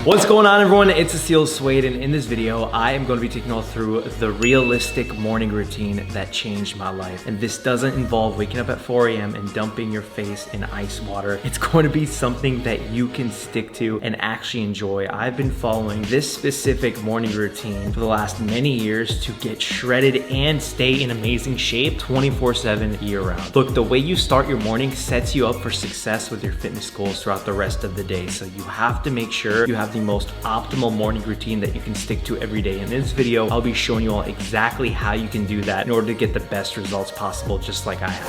What's going on, everyone? It's Aseel Soueid, and in this video, I am going to be taking you all through the realistic morning routine that changed my life. And this doesn't involve waking up at 4 a.m. and dumping your face in ice water. It's going to be something that you can stick to and actually enjoy. I've been following this specific morning routine for the last many years to get shredded and stay in amazing shape 24/7 year-round. Look, the way you start your morning sets you up for success with your fitness goals throughout the rest of the day. So you have to make sure you have the most optimal morning routine that you can stick to every day. In this video, I'll be showing you all exactly how you can do that in order to get the best results possible, just like I have.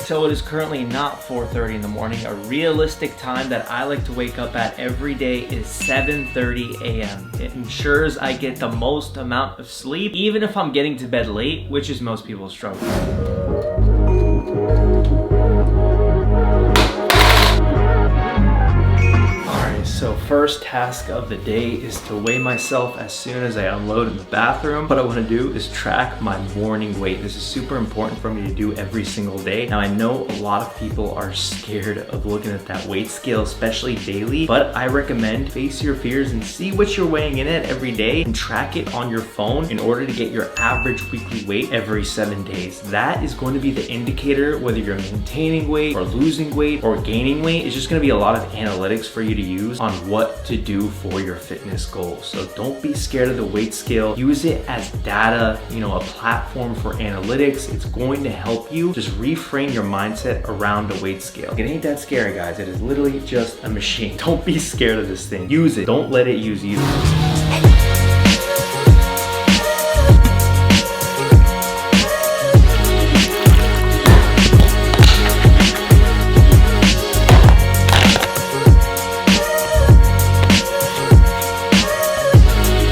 So it is currently not 4:30 in the morning. A realistic time that I like to wake up at every day is 7:30 a.m. It ensures I get the most amount of sleep, even if I'm getting to bed late, which is most people's struggle. So first task of the day is to weigh myself as soon as I unload in the bathroom. What I want to do is track my morning weight. This is super important for me to do every single day. Now I know a lot of people are scared of looking at that weight scale, especially daily, but I recommend face your fears and see what you're weighing in at every day and track it on your phone in order to get your average weekly weight every 7 days. That is going to be the indicator whether you're maintaining weight or losing weight or gaining weight. It's just going to be a lot of analytics for you to use on what to do for your fitness goals. So don't be scared of the weight scale. Use it as data, a platform for analytics. It's going to help you. Just reframe your mindset around the weight scale. It ain't that scary, guys. It is literally just a machine. Don't be scared of this thing. Use it. Don't let it use you.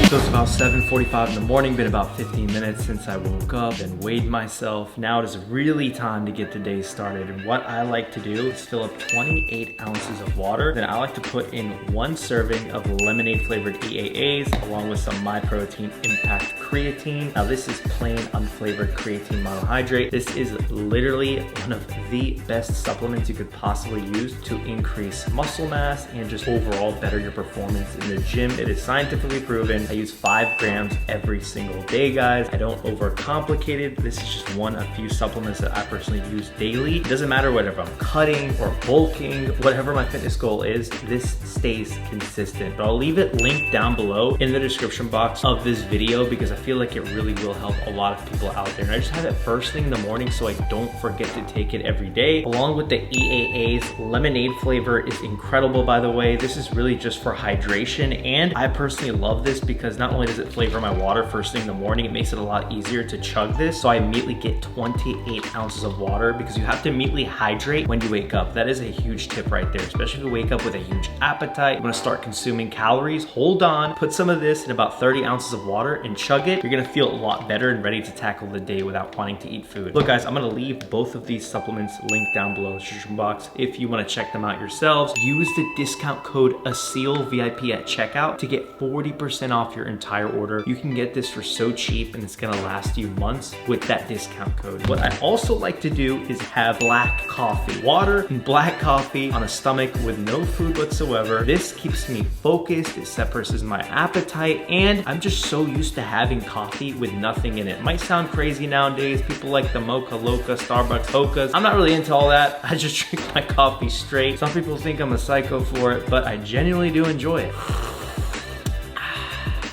So it's about 7:45 in the morning, been about 15 minutes since I woke up and weighed myself. Now it is really time to get the day started. And what I like to do is fill up 28 ounces of water. Then I like to put in 1 serving of lemonade flavored EAAs along with some MyProtein Impact creatine. Now this is plain unflavored creatine monohydrate. This is literally one of the best supplements you could possibly use to increase muscle mass and just overall better your performance in the gym. It is scientifically proven. I use 5 grams every single day, guys. I don't overcomplicate it. This is just one of few supplements that I personally use daily. It doesn't matter whether I'm cutting or bulking, whatever my fitness goal is, this stays consistent. But I'll leave it linked down below in the description box of this video because I feel like it really will help a lot of people out there. And I just have it first thing in the morning so I don't forget to take it every day. Along with the EAAs, lemonade flavor is incredible, by the way. This is really just for hydration, and I personally love this because not only does it flavor my water first thing in the morning, it makes it a lot easier to chug this. So I immediately get 28 ounces of water because you have to immediately hydrate when you wake up. That is a huge tip right there, especially if you wake up with a huge appetite. You want to start consuming calories. Hold on, put some of this in about 30 ounces of water and chug it. You're going to feel a lot better and ready to tackle the day without wanting to eat food. Look, guys, I'm going to leave both of these supplements linked down below in the description box if you want to check them out yourselves. Use the discount code ASEELVIP at checkout to get 40% off your entire order. You can get this for so cheap and it's gonna last you months with that discount code. What I also like to do is have black coffee. Water and black coffee on a stomach with no food whatsoever. This keeps me focused, it suppresses my appetite, and I'm just so used to having coffee with nothing in it. Might sound crazy nowadays. People like the Mocha Loca, Starbucks Hokas. I'm not really into all that. I just drink my coffee straight. Some people think I'm a psycho for it, but I genuinely do enjoy it.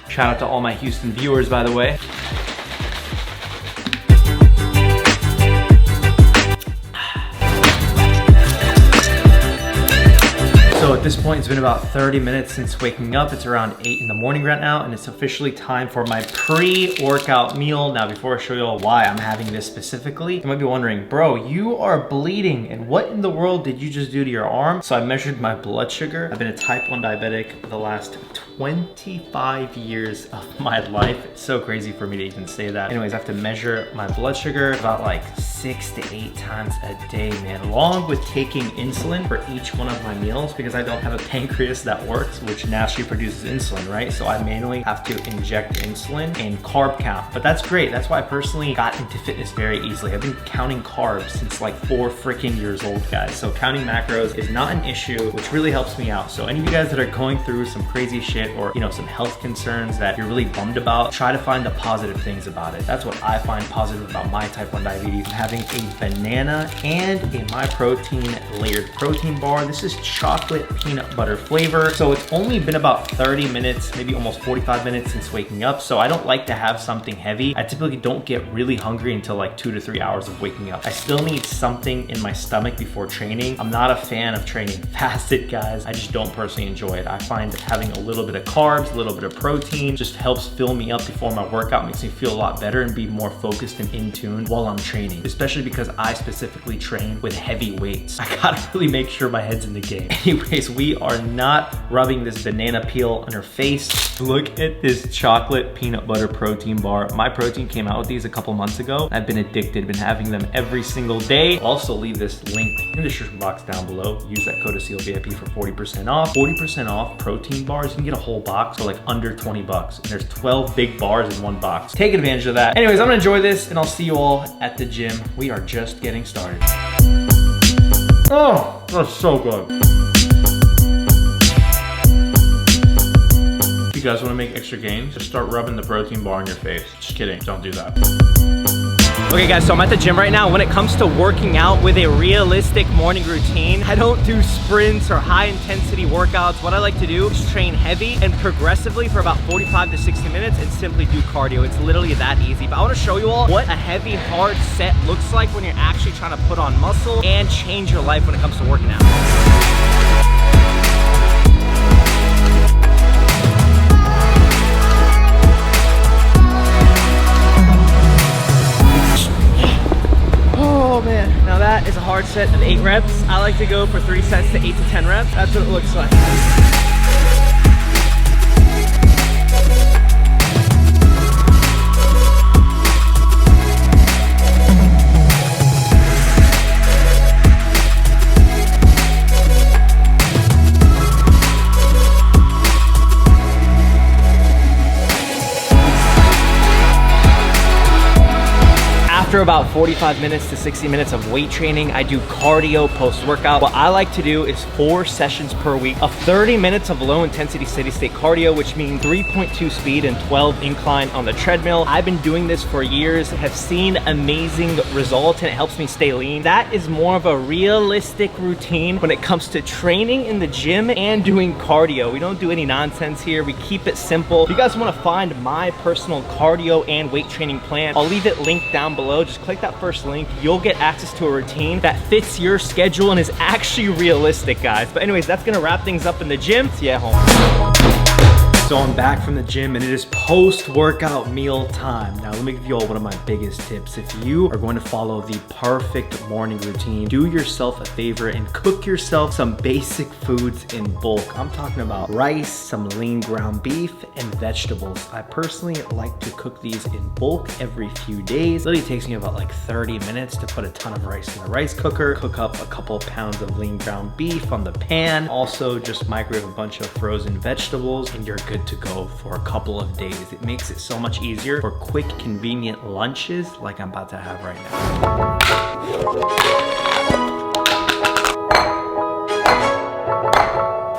Shout out to all my Houston viewers, by the way. So at this point, it's been about 30 minutes since waking up. It's around 8 in the morning right now, and it's officially time for my pre-workout meal. Now, before I show you all why I'm having this specifically, you might be wondering, bro, you are bleeding, and what in the world did you just do to your arm? So I measured my blood sugar. I've been a type 1 diabetic for the last 25 years of my life. It's so crazy for me to even say that. Anyways, I have to measure my blood sugar about like 6 to 8 times a day, man, along with taking insulin for each one of my meals because I don't have a pancreas that works, which naturally produces insulin, right? So I manually have to inject insulin and carb count, but that's great. That's why I personally got into fitness very easily. I've been counting carbs since like 4 freaking years old, guys. So counting macros is not an issue, which really helps me out. So any of you guys that are going through some crazy shit or, you know, some health concerns that you're really bummed about, try to find the positive things about it. That's what I find positive about my type 1 diabetes. I'm having a banana and a MyProtein layered protein bar. This is chocolate peanut butter flavor. So it's only been about 30 minutes, maybe almost 45 minutes since waking up. So I don't like to have something heavy. I typically don't get really hungry until like 2 to 3 hours of waking up. I still need something in my stomach before training. I'm not a fan of training fasted, guys. I just don't personally enjoy it. I find that having a little bit of carbs, a little bit of protein just helps fill me up before my workout, makes me feel a lot better and be more focused and in tune while I'm training, especially because I specifically train with heavy weights. I gotta really make sure my head's in the game. Anyways, we are not rubbing this banana peel on her face. Look at this chocolate peanut butter protein bar. MyProtein came out with these a couple months ago. I've been addicted, been having them every single day. I'll also leave this link in the description box down below. Use that code ASEELVIP for 40% off. 40% off protein bars. You can get a whole box for like under 20 bucks. And there's 12 big bars in one box. Take advantage of that. Anyways, I'm gonna enjoy this and I'll see you all at the gym. We are just getting started. Oh, that's so good. If you guys wanna make extra gains, just start rubbing the protein bar on your face. Just kidding, don't do that. Okay guys, so I'm at the gym right now. When it comes to working out with a realistic morning routine, I don't do sprints or high intensity workouts. What I like to do is train heavy and progressively for about 45 to 60 minutes and simply do cardio. It's literally that easy. But I wanna show you all what a heavy, hard set looks like when you're actually trying to put on muscle and change your life when it comes to working out. Oh man, now that is a hard set of 8 reps. I like to go for 3 sets to 8 to 10 reps. That's what it looks like. After about 45 minutes to 60 minutes of weight training, I do cardio post-workout. What I like to do is 4 sessions per week of 30 minutes of low intensity steady state cardio, which means 3.2 speed and 12 incline on the treadmill. I've been doing this for years, have seen amazing results, and it helps me stay lean. That is more of a realistic routine when it comes to training in the gym and doing cardio. We don't do any nonsense here. We keep it simple. If you guys want to find my personal cardio and weight training plan, I'll leave it linked down below. Just click that first link. You'll get access to a routine that fits your schedule and is actually realistic, guys. But anyways, that's gonna wrap things up in the gym. See you at home. So I'm back from the gym and it is post-workout meal time. Now let me give you all one of my biggest tips. If you are going to follow the perfect morning routine, do yourself a favor and cook yourself some basic foods in bulk. I'm talking about rice, some lean ground beef, and vegetables. I personally like to cook these in bulk every few days. It literally takes me about like 30 minutes to put a ton of rice in the rice cooker, cook up a couple pounds of lean ground beef on the pan, also just microwave a bunch of frozen vegetables, and you're good to go for a couple of days. It makes it so much easier for quick, convenient lunches like I'm about to have right now.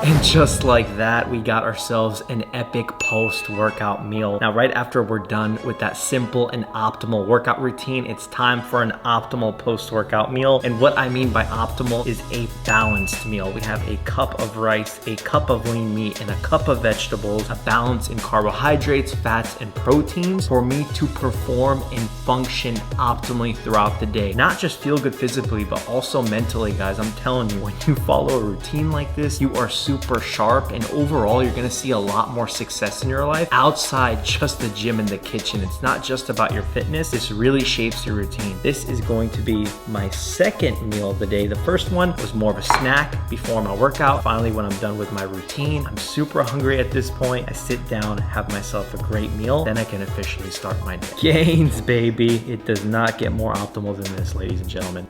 And just like that, we got ourselves an epic post-workout meal. Now, right after we're done with that simple and optimal workout routine, it's time for an optimal post-workout meal. And what I mean by optimal is a balanced meal. We have a cup of rice, a cup of lean meat, and a cup of vegetables, a balance in carbohydrates, fats, and proteins for me to perform and function optimally throughout the day. Not just feel good physically, but also mentally, guys. I'm telling you, when you follow a routine like this, you are super super sharp, and overall you're gonna see a lot more success in your life outside just the gym and the kitchen. It's not just about your fitness. This really shapes your routine. This is going to be my second meal of the day. The first one was more of a snack before my workout. Finally, when I'm done with my routine, I'm super hungry at this point. I sit down, have myself a great meal, then I can officially start my day. Gains, baby. It does not get more optimal than this, ladies and gentlemen.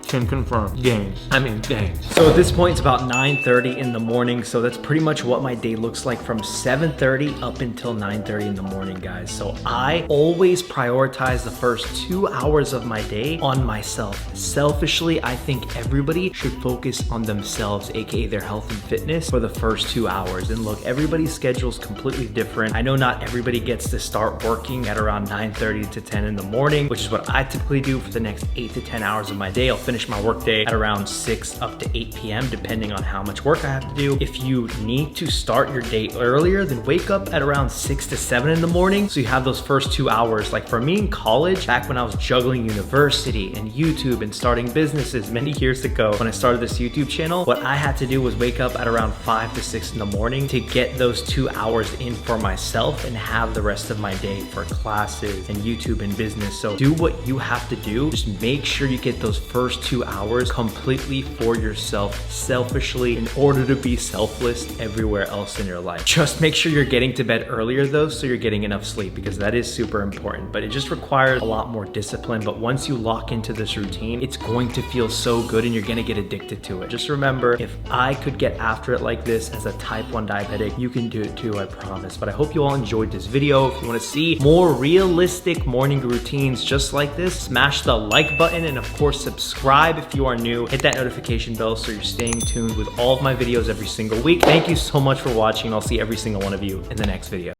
Can confirm. Gains. I mean, gains. So at this point, it's about 9:30 in the morning. So that's pretty much what my day looks like from 7:30 up until 9:30 in the morning, guys. So I always prioritize the first 2 hours of my day on myself. Selfishly, I think everybody should focus on themselves, aka their health and fitness, for the first 2 hours. And look, everybody's schedule is completely different. I know not everybody gets to start working at around 9:30 to 10 in the morning, which is what I typically do for the next 8 to 10 hours of my day. I'll finish my workday at around 6 up to 8 p.m. depending on how much work I have to do. If you need to start your day earlier, then wake up at around 6 to 7 in the morning so you have those first 2 hours. Like for me in college, back when I was juggling university and YouTube and starting businesses many years ago, when I started this YouTube channel, what I had to do was wake up at around 5 to 6 in the morning to get those 2 hours in for myself and have the rest of my day for classes and YouTube and business. So do what you have to do. Just make sure you get those first 2 hours completely for yourself, selfishly, in order to be selfless everywhere else in your life. Just make sure you're getting to bed earlier though, so you're getting enough sleep, because that is super important. But it just requires a lot more discipline. But once you lock into this routine, it's going to feel so good and you're gonna get addicted to it. Just remember, if I could get after it like this as a type 1 diabetic, you can do it too, I promise. But I hope you all enjoyed this video. If you wanna see more realistic morning routines just like this, smash the like button, and of course subscribe if you are new. Hit that notification bell so you're staying tuned with all of my videos every single week. Thank you so much for watching. I'll see every single one of you in the next video.